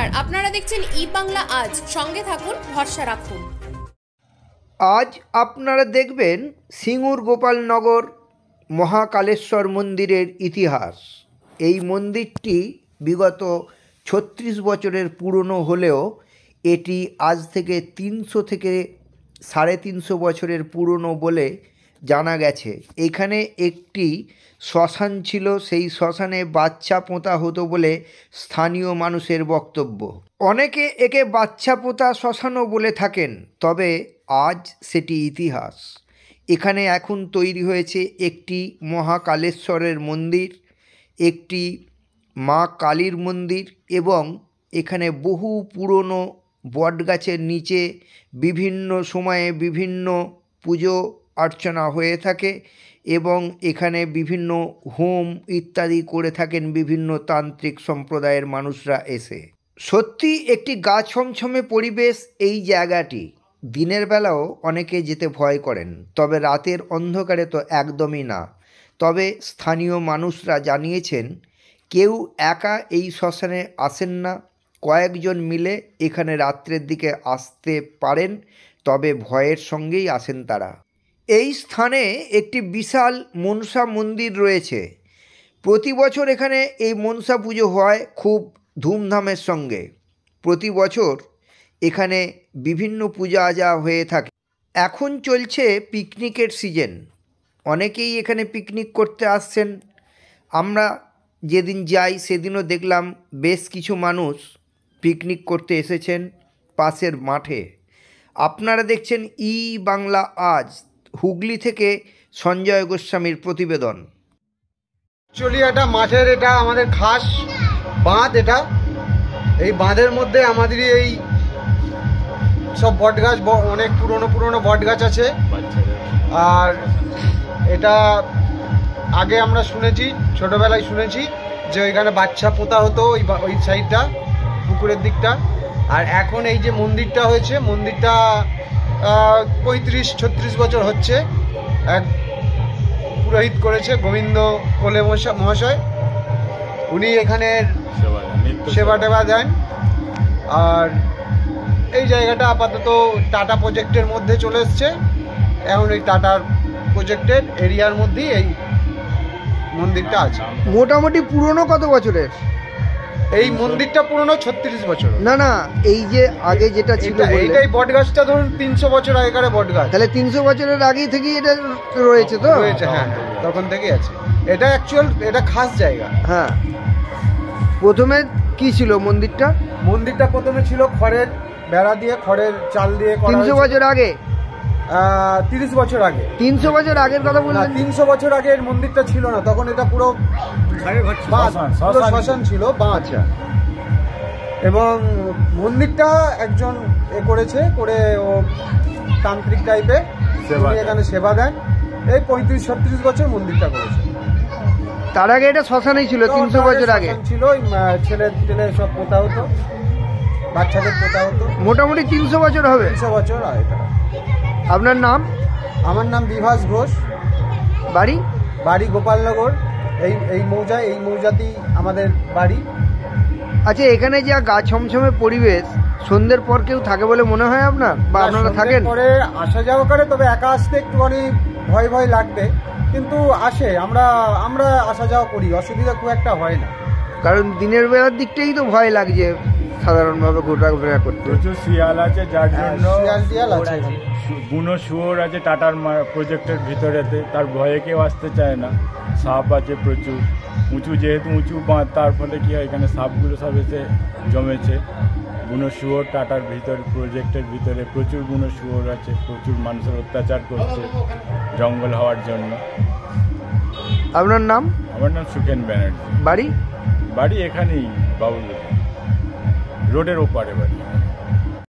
নমস্কার, আপনারা দেখছেন ই বাংলা আজ। সঙ্গে থাকুন, ভরসা রাখুন। আজ আপনারা দেখবেন সিঙ্গুর গোপালনগর মহাকালেশ্বর মন্দিরের ইতিহাস। এই মন্দিরটি বিগত ৩৬ বছরের পুরনো হলেও এটি আজ থেকে ৩০০ থেকে ৩৫০ বছরের পুরনো বলে জানা গেছে। এখানে একটি শ্মশান ছিল, সেই শ্মশানে বাচ্চা পোঁতা হতো বলে স্থানীয় মানুষের বক্তব্য। অনেকে একে বাচ্চা পোঁতা শ্মশানও বলে থাকেন, তবে আজ সেটি ইতিহাস। এখানে এখন তৈরি হয়েছে একটি মহাকালেশ্বরের মন্দির, একটি মা কালীর মন্দির এবং এখানে বহু পুরনো বটগাছের নিচে বিভিন্ন সময়ে বিভিন্ন পুজো অর্চনা হয়ে থাকে এবং এখানে বিভিন্ন হোম ইত্যাদি করে থাকেন বিভিন্ন তান্ত্রিক সম্প্রদায়ের মানুষরা এসে। সত্যি একটি গা ছমছমে পরিবেশ এই জায়গাটি। দিনের বেলাও অনেকে যেতে ভয় করেন, তবে রাতের অন্ধকারে তো একদমই না। তবে স্থানীয় মানুষরা জানিয়েছেন কেউ একা এই শ্মশানে আসেন না, কয়েকজন মিলে এখানে রাত্রের দিকে আসতে পারেন, তবে ভয়ের সঙ্গেই আসেন তারা। এই স্থানে একটি বিশাল মনসা মন্দির রয়েছে। প্রতি বছর এখানে এই মনসা পুজো হয় খুব ধুমধামের সঙ্গে। প্রতি বছর এখানে বিভিন্ন পূজা আজা হয়ে থাকে। এখন চলছে পিকনিকের সিজন, অনেকেই এখানে পিকনিক করতে আসছেন। আমরা যেদিন যাই সেদিনও দেখলাম বেশ কিছু মানুষ পিকনিক করতে এসেছেন পাশের মাঠে। আপনারা দেখছেন ই বাংলা আজ। হুগলি থেকে সঞ্জয় গোস্বামীর প্রতিবেদন। অ্যাকচুয়ালি এটা মাঠের, এটা আমাদের খাস বাঁধ। এটা এই বাঁধের মধ্যে আমাদের এই সব বটগাছ, অনেক পুরনো বটগাছ আছে। আর এটা আগে আমরা শুনেছি, ছোটবেলায় শুনেছি যে ওইখানে বাচ্চা পোতা হতো ওই সাইডটা, পুকুরের দিকটা। আর এখন এই যে মন্দিরটা হয়েছে, মন্দিরটা ৩৫-৩৬ বছর হচ্ছে। এক পুরোহিত করেছে, গোবিন্দ কোলে মহাশয়, উনি এখানে সেবা টেবা দেন। আর এই জায়গাটা আপাতত টাটা প্রজেক্টের মধ্যে চলে এসছে। এখন এই টাটার প্রজেক্টের এরিয়ার মধ্যেই এই মন্দিরটা আছে। মোটামুটি পুরনো কত বছরের? এই মন্দিরটা পুরনো ৩৬ বছর। না, এই যে আগে যেটা ছিল এইটাই বটগাছটা ধরুন ৩০০ বছর আগেকার বটগাছ। তাহলে ৩০০ বছরের আগেই থেকেই এটা রয়েছে তো? রয়েছে, হ্যাঁ, তখন থেকেই আছে। এটা অ্যাকচুয়াল, এটা খাস জায়গা। হ্যাঁ, প্রথমে কি ছিল মন্দিরটা? মন্দিরটা প্রথমে ছিল খড়ের বেড়া দিয়ে, খড়ের চাল দিয়ে। ৩০০ বছর আগে? ৩০ বছর আগে। ৩০০ বছর আগের কথা বললেন? ৩০০ বছর আগে এর মন্দিরটা ছিল না, তখন এটা পুরো শ্মশান ছিল, বাঁধ। এবং মন্দিরটা একজন করে ও তান্ত্রিক টাইপের, উনি এখানে সেবা দেন। এই ৩৫-৩৬ বছর মন্দিরটা করেছে। তার আগে এটা শ্মশানেই ছিল? ৩০০ বছর আগে ছিল, ছেলে সব পোতা হতো, বাচ্চাদের পোতা হতো। মোটামুটি ৩০০ বছর হবে। ৩০০ বছর। এটা আপনার নাম? আমার নাম বিভাস ঘোষ। বাড়ি গোপালনগর, এই মৌজাতেই আমাদের বাড়ি। আচ্ছা, এখানে যা গা ছমছমে পরিবেশ, সন্ধ্যের পর কেউ থাকে বলে মনে হয় আপনার, বা আপনারা থাকেন? পরে আসা যাওয়া করে, তবে একা আসতে একটুখানি ভয় লাগবে, কিন্তু আসে। আমরা আসা যাওয়া করি, অসুবিধা খুব একটা হয় না। কারণ দিনের বেলার দিকটাই তো ভয় লাগছে সাধারণভাবে ঘোরাফেরা করতে। প্রচুর শিয়াল আছে, যার জন্য শিয়াল আছে, বুনো শুয়োর আছে টাটার প্রজেক্টের ভিতরেতে, তার ভয়ে কেউ আসতে চায় না। সাপ আছে প্রচুর, যেহেতু উঁচু বাঁধ, তার ফলে কি হয়, এখানে সাপগুলো সব এসে জমেছে। বুনো শুয়োর টাটার প্রজেক্টের ভিতরে প্রচুর বুনো শুয়োর আছে, প্রচুর মানুষের অত্যাচার করছে জঙ্গল হওয়ার জন্য। আপনার নাম? আমার নাম সুখেন ব্যানার্জি। বাড়ি এখানেই বাবুল রোডের ওপারে বাড়ি।